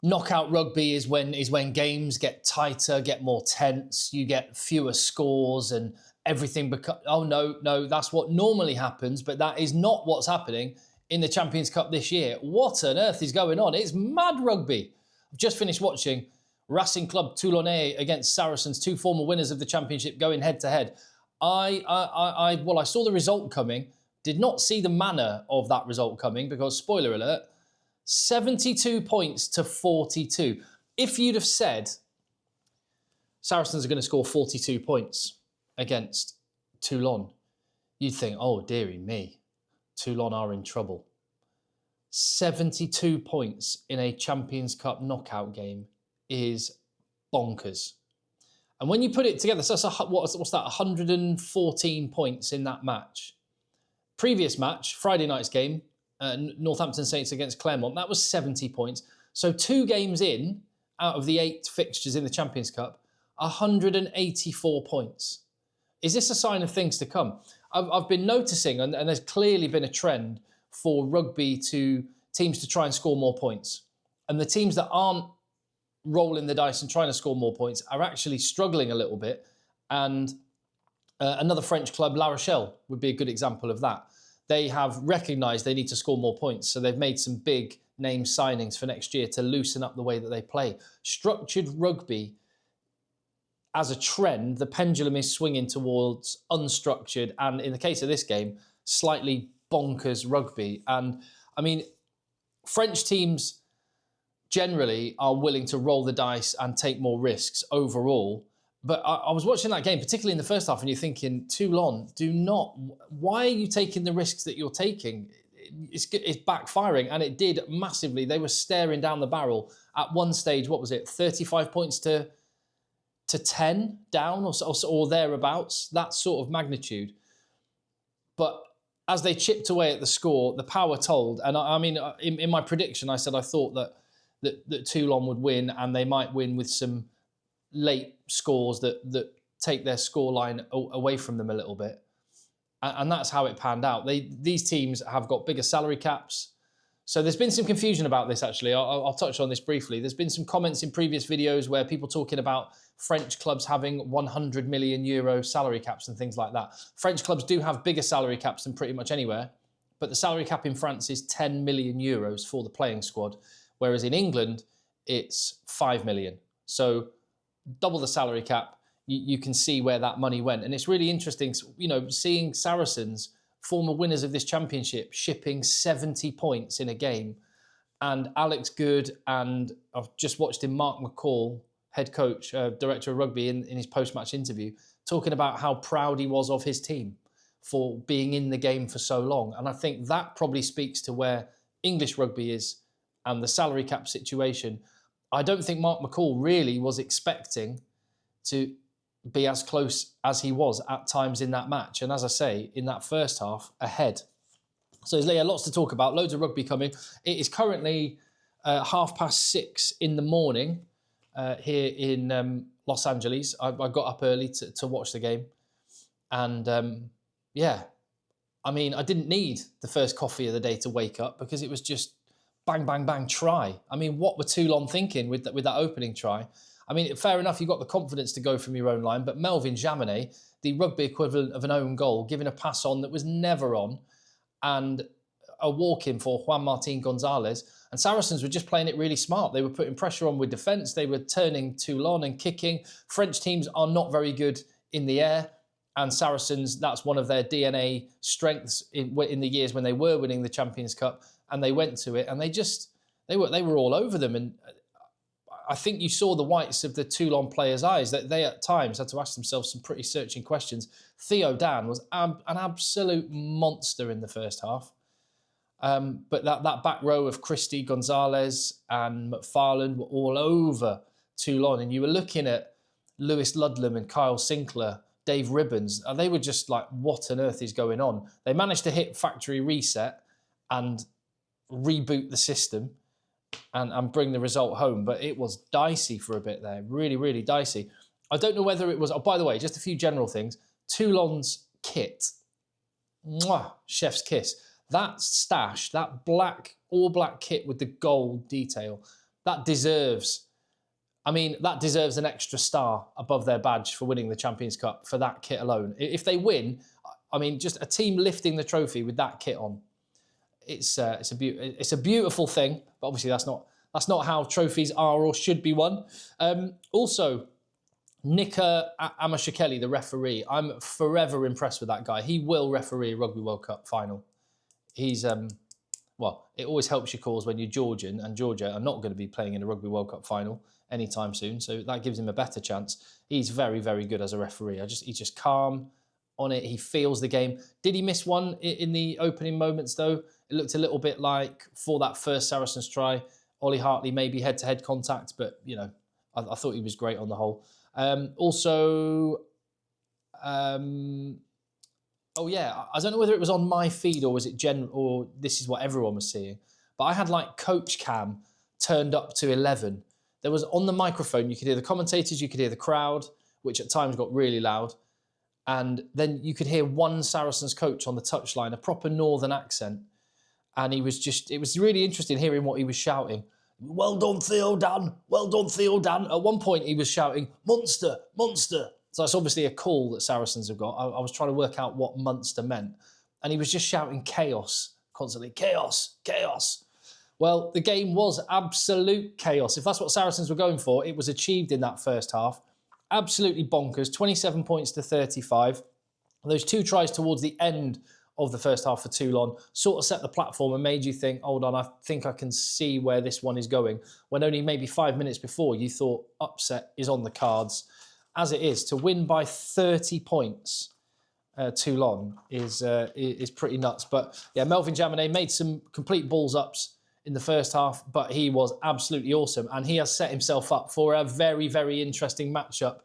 Knockout rugby is when games get tighter, get more tense, you get fewer scores and everything oh no, that's what normally happens, but that is not what's happening in the Champions Cup this year. What on earth is going on? It's mad rugby. I've just finished watching Racing Club Toulon against Saracens, two former winners of the championship going head to head. I saw the result coming, did not see the manner of that result coming because, spoiler alert, 72 points to 42. If you'd have said Saracens are going to score 42 points against Toulon, you'd think, oh, dearie me, Toulon are in trouble. 72 points in a Champions Cup knockout game is bonkers. And when you put it together, so that's what's that, 114 points in that match. Previous match, Friday night's game, Northampton Saints against Claremont, that was 70 points. So 2 games in, out of the 8 fixtures in the Champions Cup, 184 points. Is this a sign of things to come? I've been noticing, and there's clearly been a trend for rugby teams to try and score more points. And the teams that aren't rolling the dice and trying to score more points are actually struggling a little bit. And another French club, La Rochelle, would be a good example of that. They have recognised they need to score more points, so they've made some big name signings for next year to loosen up the way that they play. Structured rugby, as a trend, the pendulum is swinging towards unstructured and, in the case of this game, slightly bonkers rugby. And, I mean, French teams generally are willing to roll the dice and take more risks overall. But I was watching that game, particularly in the first half, and you're thinking, Toulon, why are you taking the risks that you're taking? It's backfiring, and it did massively. They were staring down the barrel at one stage. What was it, 35 points to 10 down or thereabouts, that sort of magnitude. But as they chipped away at the score, the power told. And I mean, in my prediction, I said I thought that Toulon would win, and they might win with some late scores that take their scoreline away from them a little bit. And that's how it panned out. These teams have got bigger salary caps. So there's been some confusion about this, actually. I'll touch on this briefly. There's been some comments in previous videos where people talking about French clubs having 100 million euro salary caps and things like that. French clubs do have bigger salary caps than pretty much anywhere, but the salary cap in France is 10 million euros for the playing squad, whereas in England, it's 5 million. So double the salary cap, you can see where that money went. And it's really interesting, seeing Saracens, former winners of this championship, shipping 70 points in a game. And Alex Good, and I've just watched him, Mark McCall, head coach, director of rugby, in his post-match interview, talking about how proud he was of his team for being in the game for so long. And I think that probably speaks to where English rugby is and the salary cap situation. I don't think Mark McCall really was expecting to be as close as he was at times in that match. And as I say, in that first half, ahead. So there's lots to talk about, loads of rugby coming. It is currently 6:30 in the morning here in Los Angeles. I got up early to watch the game. And yeah, I mean, I didn't need the first coffee of the day to wake up because it was just bang, bang, bang, try. I mean, what were Toulon thinking with that opening try? I mean, fair enough, you got the confidence to go from your own line, but Melvin Jaminet, the rugby equivalent of an own goal, giving a pass on that was never on, and a walk-in for Juan Martin Gonzalez. And Saracens were just playing it really smart. They were putting pressure on with defence. They were turning Toulon and kicking. French teams are not very good in the air. And Saracens, that's one of their DNA strengths in the years when they were winning the Champions Cup. And they went to it, and they were all over them. And I think you saw the whites of the Toulon players' eyes, that they at times had to ask themselves some pretty searching questions. Theo Dan was an absolute monster in the first half. But that back row of Christie, Gonzalez and McFarland were all over Toulon. And you were looking at Lewis Ludlam and Kyle Sinclair, Dave Ribbons. And they were just like, what on earth is going on? They managed to hit factory reset and reboot the system and bring the result home. But it was dicey for a bit there. Really, really dicey. I don't know whether it was... Oh, by the way, just a few general things. Toulon's kit. Mwah, chef's kiss. That stash, that all black kit with the gold detail, that deserves, I mean, that deserves an extra star above their badge for winning the Champions Cup for that kit alone. If they win, I mean, just a team lifting the trophy with that kit on, it's a beautiful thing. But obviously, that's not how trophies are or should be won. Also, Nika Amashikeli, the referee, I'm forever impressed with that guy. He will referee a Rugby World Cup final. He's well, it always helps your cause when you're Georgian, and Georgia are not going to be playing in a Rugby World Cup final anytime soon, so that gives him a better chance. He's very, very good as a referee. He's just calm on it. He feels the game. Did he miss one in the opening moments, though? It looked a little bit like, for that first Saracens try, Ollie Hartley maybe head-to-head contact, but, you know, I thought he was great on the whole. Oh yeah, I don't know whether it was on my feed or was it or this is what everyone was seeing, but I had like coach cam turned up to 11. There was on the microphone, you could hear the commentators, you could hear the crowd, which at times got really loud. And then you could hear one Saracens coach on the touchline, a proper northern accent. And it was really interesting hearing what he was shouting. Well done, Theo Dan. Well done, Theo Dan. At one point, he was shouting, Munster, Munster. So that's obviously a call that Saracens have got. I was trying to work out what Munster meant. And he was just shouting chaos constantly. Chaos, chaos. Well, the game was absolute chaos. If that's what Saracens were going for, it was achieved in that first half. Absolutely bonkers. 27 points to 35. Those two tries towards the end of the first half for Toulon sort of set the platform and made you think, hold on, I think I can see where this one is going. When only maybe 5 minutes before you thought upset is on the cards. As it is, to win by 30 points, Toulon is pretty nuts. But yeah, Melvin Jaminet made some complete balls ups in the first half, but he was absolutely awesome. And he has set himself up for a very, very interesting matchup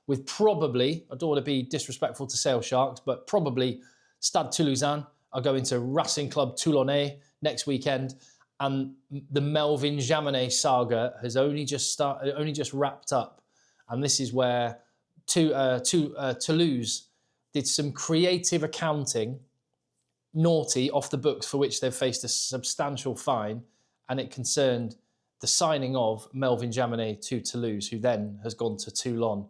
with probably, I don't want to be disrespectful to Sale Sharks, but probably Stade Toulousain are going to Racing Club Toulonnais next weekend. And the Melvin Jaminet saga has only just wrapped up. And this is where Toulouse did some creative accounting, naughty, off the books, for which they've faced a substantial fine. And it concerned the signing of Melvin Jaminet to Toulouse, who then has gone to Toulon.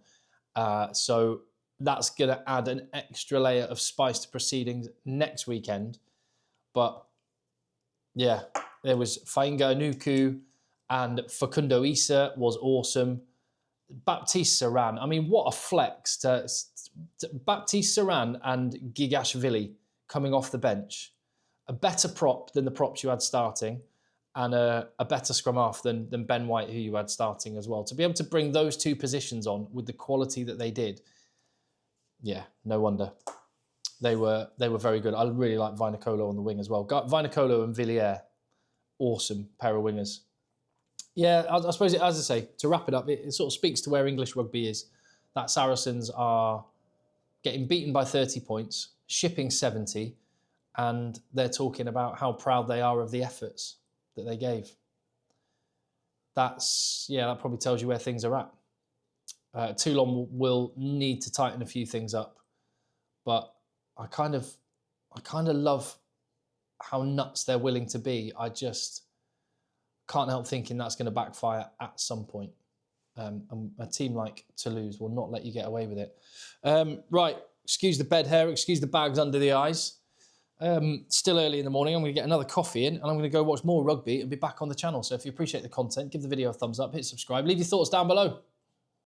So that's going to add an extra layer of spice to proceedings next weekend. But yeah, there was Fainga Anuku and Facundo Issa was awesome. Baptiste Saran, I mean, what a flex to Baptiste Saran and Gigashvili coming off the bench. A better prop than the props you had starting, and a better scrum half than Ben White, who you had starting as well. To be able to bring those two positions on with the quality that they did, yeah, no wonder. They were very good. I really like Vainicolo on the wing as well. Vainicolo and Villiers, awesome pair of wingers. Yeah, I suppose, as I say, to wrap it up, it sort of speaks to where English rugby is. That Saracens are getting beaten by 30 points, shipping 70, and they're talking about how proud they are of the efforts that they gave. That probably tells you where things are at. Toulon will need to tighten a few things up, but I kind of love how nuts they're willing to be. I just can't help thinking that's going to backfire at some point. And a team like Toulouse will not let you get away with it. Right, excuse the bed hair, excuse the bags under the eyes. Still early in the morning, I'm going to get another coffee in and I'm going to go watch more rugby and be back on the channel. So if you appreciate the content, give the video a thumbs up, hit subscribe, leave your thoughts down below.